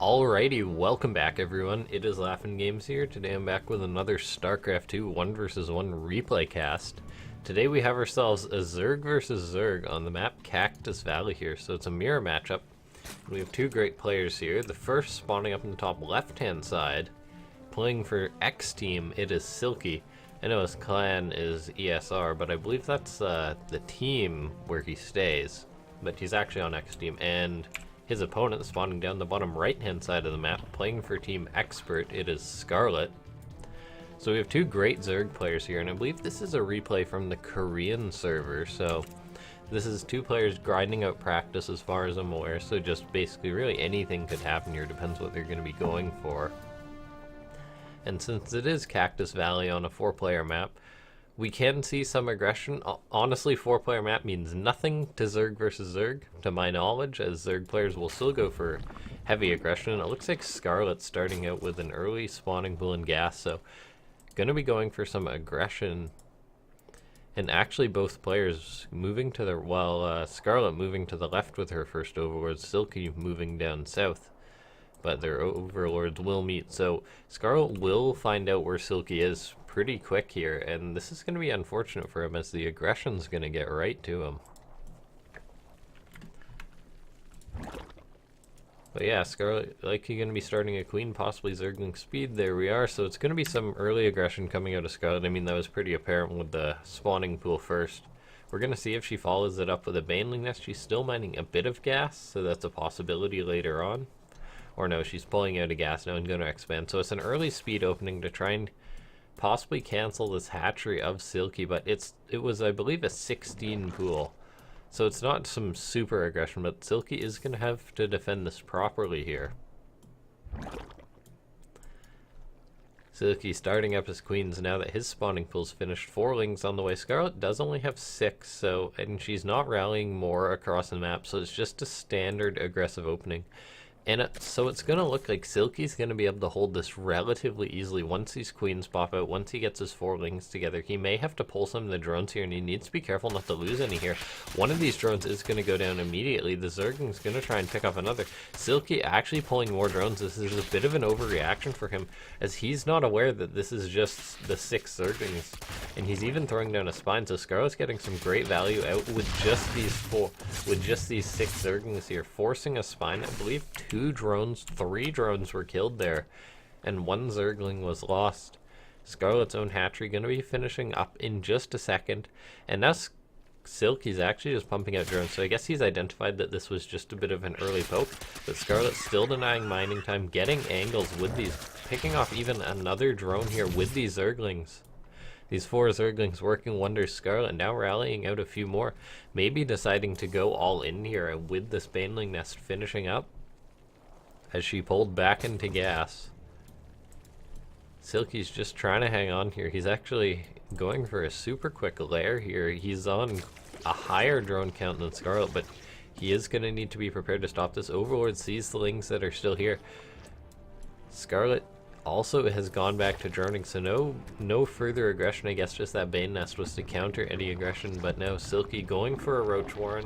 Alrighty, welcome back everyone. It is LaughNgamez here. Today I'm back with another Starcraft 2 1 vs 1 replay cast. Today we have ourselves a Zerg versus Zerg on the map Cactus Valley here. So it's a mirror matchup. We have two great players here. The first spawning up in the top left hand side, playing for X team, it is Silky. I know his clan is ESR, but I believe that's the team where he stays. But he's actually on X team, and his opponent spawning down the bottom right hand side of the map, playing for Team Expert, it is Scarlett. So we have two great Zerg players here, and I believe this is a replay from the Korean server, so this is two players grinding out practice as far as I'm aware, so just basically really anything could happen here, depends what they're going to be going for. And since it is Cactus Valley on a 4-player map, we can see some aggression. Honestly, 4-player map means nothing to Zerg versus Zerg, to my knowledge, as Zerg players will still go for heavy aggression. It looks like Scarlett's starting out with an early spawning pool and gas, so going to be going for some aggression. And actually both players moving to the, Scarlett moving to the left with her first overlord, Silky moving down south. But their overlords will meet, so Scarlett will find out where Silky is pretty quick here, and this is going to be unfortunate for him as the aggression's going to get right to him. But yeah, Scarlett likely going to be starting a queen, possibly Zergling speed. There we are, so it's going to be some early aggression coming out of Scarlett. I mean, that was pretty apparent with the spawning pool first. We're going to see if she follows it up with a baneling nest. She's still mining a bit of gas, so that's a possibility later on. Or no, she's pulling out a gas now and going to expand. So it's an early speed opening to try and possibly cancel this hatchery of Silky, but it was, I believe, a 16 pool. So it's not some super aggression, but Silky is going to have to defend this properly here. Silky starting up his queens now that his spawning pool's finished. 4 lings on the way. Scarlett does only have 6, so, and she's not rallying more across the map, so it's just a standard aggressive opening. And so it's going to look like Silky's going to be able to hold this relatively easily once these queens pop out, once he gets his 4 lings together. He may have to pull some of the drones here, and he needs to be careful not to lose any here. One of these drones is going to go down immediately. The Zergling's going to try and pick off another. Silky actually pulling more drones. This is a bit of an overreaction for him, as he's not aware that this is just the 6 Zerglings. And he's even throwing down a spine, so Scarlett's getting some great value out with just these 6 Zerglings here, forcing a spine. I believe 3 drones were killed there, and 1 Zergling was lost. Scarlett's own hatchery going to be finishing up in just a second, and now Silky's actually just pumping out drones, so I guess he's identified that this was just a bit of an early poke, but Scarlett's still denying mining time, getting angles with these, picking off even another drone here with these Zerglings. These 4 Zerglings working wonders. Scarlett now rallying out a few more, maybe deciding to go all in here with this baneling nest finishing up as she pulled back into gas. Silky's just trying to hang on here. He's actually going for a super quick lair here. He's on a higher drone count than Scarlett, but he is going to need to be prepared to stop this. Overlord sees the lings that are still here. Scarlett also has gone back to droning, so no further aggression. I guess just that bane nest was to counter any aggression, but now Silky going for a roach warren.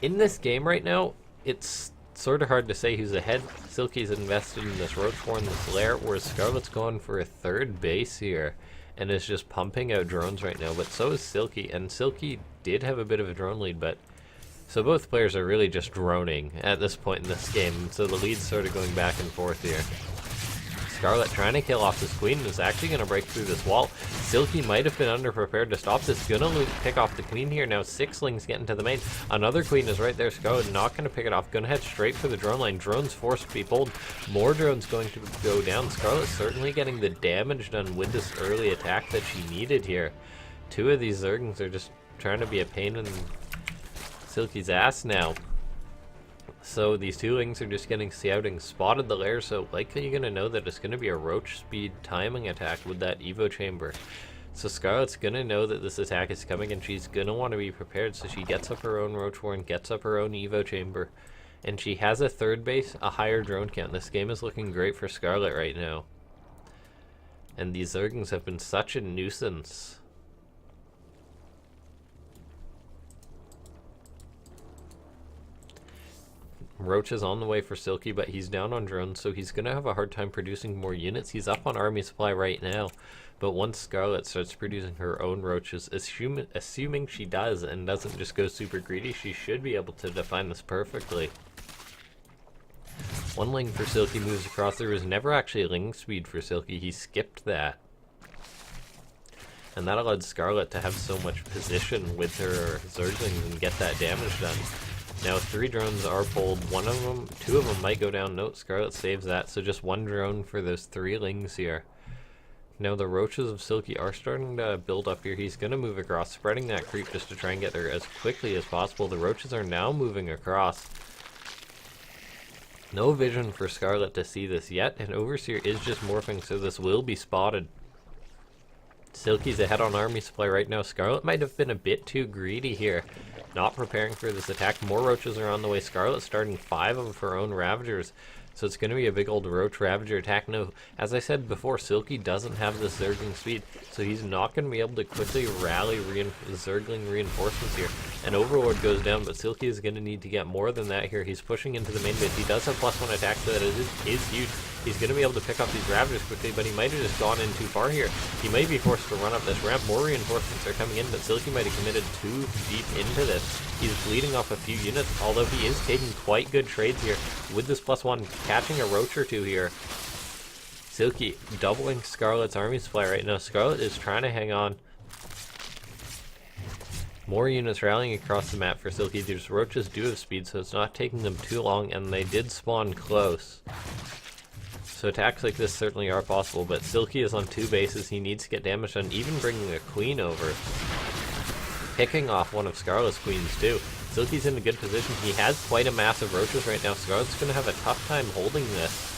In this game right now, it's sort of hard to say who's ahead. Silky's invested in this roach warren, this lair, whereas Scarlett's going for a 3rd base here and is just pumping out drones right now, but so is Silky, and Silky did have a bit of a drone lead, but so both players are really just droning at this point in this game, so the lead's sort of going back and forth here. Scarlett trying to kill off this queen is actually going to break through this wall. Silky might have been underprepared to stop this. Gonna pick off the queen here. Now 6 lings getting to the main. Another queen is right there. Scarlett not going to pick it off. Going to head straight for the drone line. Drones forced to be pulled. More drones going to go down. Scarlett certainly getting the damage done with this early attack that she needed here. 2 of these Zerglings are just trying to be a pain in Silky's ass now. So these 2 lings are just getting scouting, spotted the lair, so likely you're going to know that it's going to be a roach speed timing attack with that Evo chamber. So Scarlett's going to know that this attack is coming, and she's going to want to be prepared, so she gets up her own roach warren, gets up her own Evo chamber, and she has a 3rd base, a higher drone count. This game is looking great for Scarlett right now. And these Zerglings have been such a nuisance. Roaches on the way for Silky, but he's down on drones, so he's going to have a hard time producing more units. He's up on army supply right now, but once Scarlett starts producing her own roaches, assuming she does and doesn't just go super greedy, she should be able to define this perfectly. One ling for Silky moves across. There was never actually a ling speed for Silky. He skipped that. And that allowed Scarlett to have so much position with her Zerglings and get that damage done. Now 3 drones are pulled. 2 of them might go down. Note, Scarlett saves that, so just 1 drone for those 3 lings here. Now the roaches of Silky are starting to build up here. He's going to move across, spreading that creep just to try and get there as quickly as possible. The roaches are now moving across. No vision for Scarlett to see this yet, and Overseer is just morphing, so this will be spotted. Silky's ahead on army supply right now. Scarlett might have been a bit too greedy here, not preparing for this attack. More roaches are on the way. Scarlett starting 5 of her own Ravagers, so it's going to be a big old roach Ravager attack. No, as I said before, Silky doesn't have the Zergling speed, so he's not going to be able to quickly rally Zergling reinforcements here. And Overlord goes down, but Silky is going to need to get more than that here. He's pushing into the main base. He does have +1 attack, so that is huge. He's going to be able to pick up these Ravagers quickly, but he might have just gone in too far here. He might be forced to run up this ramp. More reinforcements are coming in, but Silky might have committed too deep into this. He's bleeding off a few units, although he is taking quite good trades here with this +1, catching a roach or 2 here. Silky doubling Scarlett's army supply right now. Scarlett is trying to hang on. More units rallying across the map for Silky. These roaches do have speed, so it's not taking them too long, and they did spawn close. So attacks like this certainly are possible, but Silky is on 2 bases. He needs to get damage done, even bringing a queen over. Picking off one of Scarlett's queens too. Silky's in a good position. He has quite a mass of roaches right now. Scarlett's going to have a tough time holding this.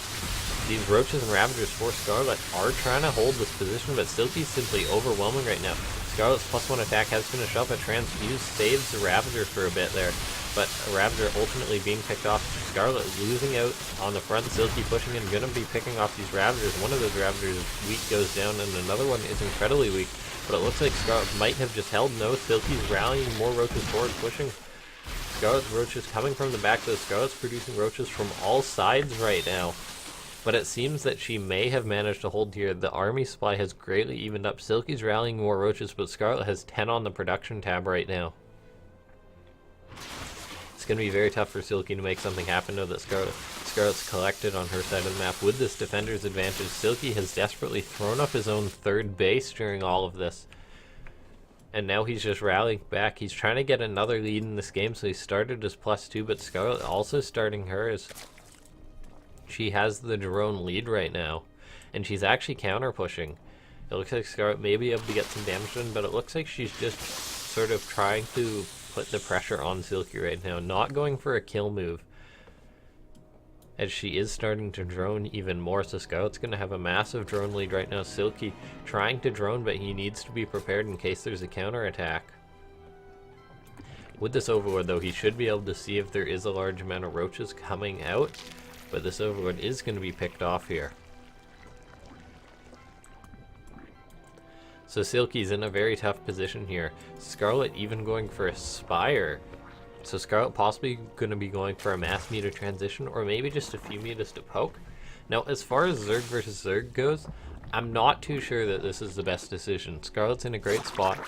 These roaches and Ravagers for Scarlett are trying to hold this position, but Silky's simply overwhelming right now. Scarlett's +1 attack has finished up. A Transfuse saves the Ravager for a bit there, but a Ravager ultimately being picked off. Scarlett losing out on the front. Silky pushing in, going to be picking off these Ravagers. One of those Ravagers weak goes down, and another one is incredibly weak. But it looks like Scarlett might have just held. No, Silky's rallying more roaches forward, pushing. Scarlett's roaches coming from the back, though. Scarlett's producing roaches from all sides right now. But it seems that she may have managed to hold here. The army supply has greatly evened up. Silky's rallying more roaches, but Scarlett has 10 on the production tab right now. It's going to be very tough for Silky to make something happen, though, that Scarlett's collected on her side of the map. With this defender's advantage, Silky has desperately thrown up his own 3rd base during all of this. And now he's just rallying back. He's trying to get another lead in this game, so he started as +2, but Scarlett also starting hers. She has the drone lead right now, and she's actually counter-pushing. It looks like Scarlett may be able to get some damage done, but it looks like she's just sort of trying to put the pressure on Silky right now, not going for a kill move, as she is starting to drone even more. So Scarlett's going to have a massive drone lead right now. Silky trying to drone, but he needs to be prepared in case there's a counter-attack. With this Overlord, though, he should be able to see if there is a large amount of roaches coming out, but this Overlord is going to be picked off here. So Silky's in a very tough position here. Scarlett even going for a Spire. So Scarlett possibly going to be going for a mass meter transition, or maybe just a few meters to poke. Now, as far as Zerg versus Zerg goes, I'm not too sure that this is the best decision. Scarlett's in a great spot.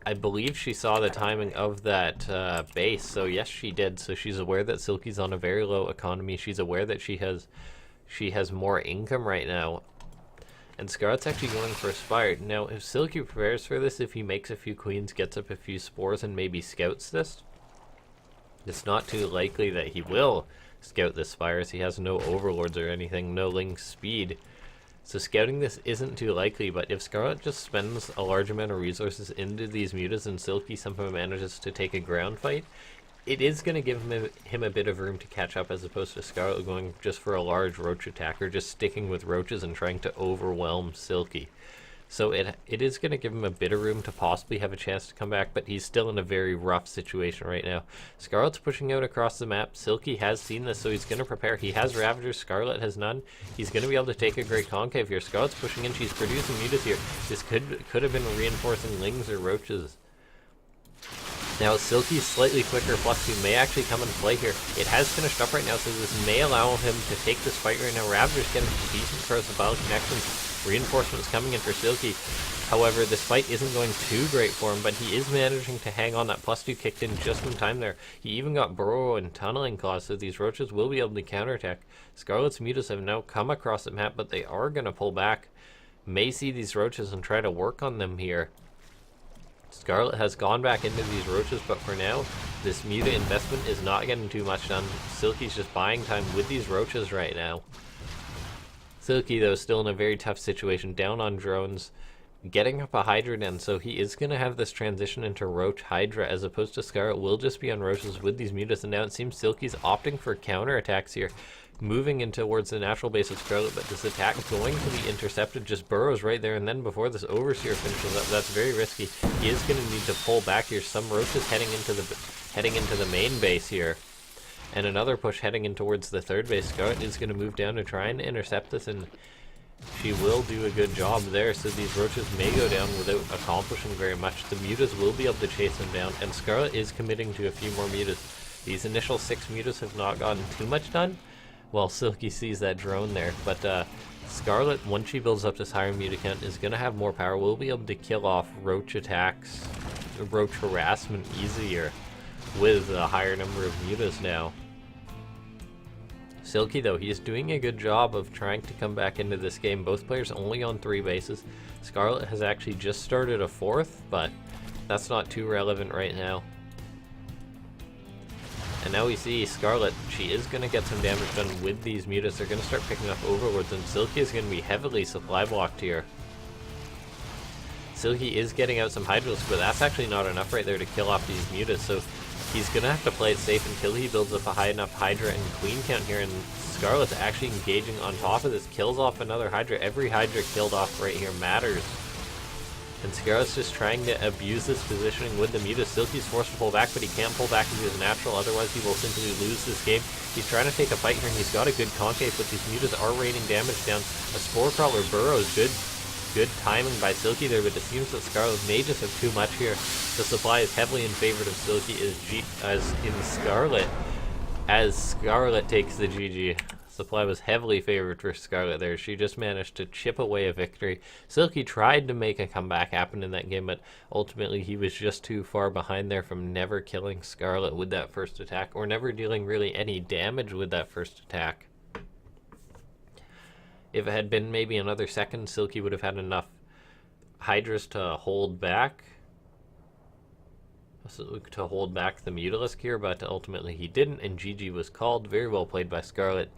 I believe she saw the timing of that base, so yes, she did. So she's aware that Silky's on a very low economy. She's aware that she has more income right now. And Scarlett's actually going for a Spire. Now, if Silky prepares for this, if he makes a few queens, gets up a few spores, and maybe scouts this, it's not too likely that he will scout this Spire, as he has no Overlords or anything, no Ling speed. So scouting this isn't too likely, but if Scarlett just spends a large amount of resources into these mutas and Silky somehow manages to take a ground fight, it is going to give him a bit of room to catch up, as opposed to Scarlett going just for a large roach attack, or just sticking with roaches and trying to overwhelm Silky. So it is going to give him a bit of room to possibly have a chance to come back, but he's still in a very rough situation right now. Scarlett's pushing out across the map. Silky has seen this, so he's going to prepare. He has Ravagers. Scarlett has none. He's going to be able to take a great concave here. Scarlett's pushing in. She's producing mutas here. This could have been reinforcing Lings or Roaches. Now Silky's slightly quicker plus 2 may actually come into play here. It has finished up right now, so this may allow him to take this fight right now. Ravagers getting some decent throws of battle connections. Reinforcements coming in for Silky. However, this fight isn't going too great for him, but he is managing to hang on. That plus 2 kicked in just in time there. He even got Burrow and Tunneling Claws, so these roaches will be able to counterattack. Scarlett's mutas have now come across the map, but they are going to pull back. May see these roaches and try to work on them here. Scarlett has gone back into these roaches, but for now, this muta investment is not getting too much done. Silky's just buying time with these roaches right now. Silky, though, still in a very tough situation, down on drones, getting up a Hydra den, so he is going to have this transition into Roach Hydra, as opposed to Scarlett will just be on roaches with these mutas, and now it seems Silky's opting for counterattacks here, moving in towards the natural base of Scarlett, but this attack is going to be intercepted, just burrows right there, and then before this Overseer finishes up, that's very risky. He is going to need to pull back here. Some roaches heading into the main base here, and another push heading in towards the third base. Scarlett is going to move down to try and intercept this, and she will do a good job there, so these roaches may go down without accomplishing very much. The mutas will be able to chase them down, and Scarlett is committing to a few more mutas. These initial 6 mutas have not gotten too much done, while Silky sees that drone there, but Scarlett, once she builds up this higher muta count, is going to have more power. We'll be able to kill off roach attacks, roach harassment easier with a higher number of mutas now. Silky, though, he is doing a good job of trying to come back into this game. Both players only on 3 bases. Scarlett has actually just started a 4th, but that's not too relevant right now. And now we see Scarlett, she is going to get some damage done with these mutas. They're going to start picking up Overlords, and Silky is going to be heavily supply blocked here. Silky is getting out some Hydras, but that's actually not enough right there to kill off these mutas, so he's going to have to play it safe until he builds up a high enough Hydra and Queen count here, and Scarlett's actually engaging on top of this, kills off another Hydra. Every Hydra killed off right here matters. And Scarlett's just trying to abuse this positioning with the mutas. Silky's forced to pull back, but he can't pull back into his natural, otherwise he will simply lose this game. He's trying to take a fight here, and he's got a good concave, but these mutas are raining damage down. A Spore Crawler burrows, good timing by Silky there, but it seems that Scarlett may just have too much here. The supply is heavily in favor of Silky as Scarlett takes the GG. Supply was heavily favored for Scarlett there. She just managed to chip away a victory. Silky tried to make a comeback happen in that game, but ultimately he was just too far behind there from never killing Scarlett with that first attack, or never dealing really any damage with that first attack. If it had been maybe another second, Silky would have had enough Hydras to hold back the Mutalisk here, but ultimately he didn't, and GG was called. Very well played by Scarlett.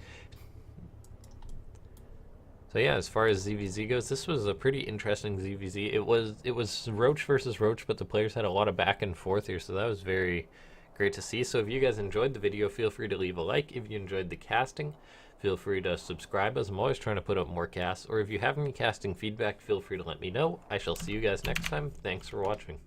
So yeah, as far as ZvZ goes, this was a pretty interesting ZvZ. It was Roach versus Roach, but the players had a lot of back and forth here, so that was very great to see. So if you guys enjoyed the video, feel free to leave a like. If you enjoyed the casting, feel free to subscribe, as I'm always trying to put up more casts. Or if you have any casting feedback, feel free to let me know. I shall see you guys next time. Thanks for watching.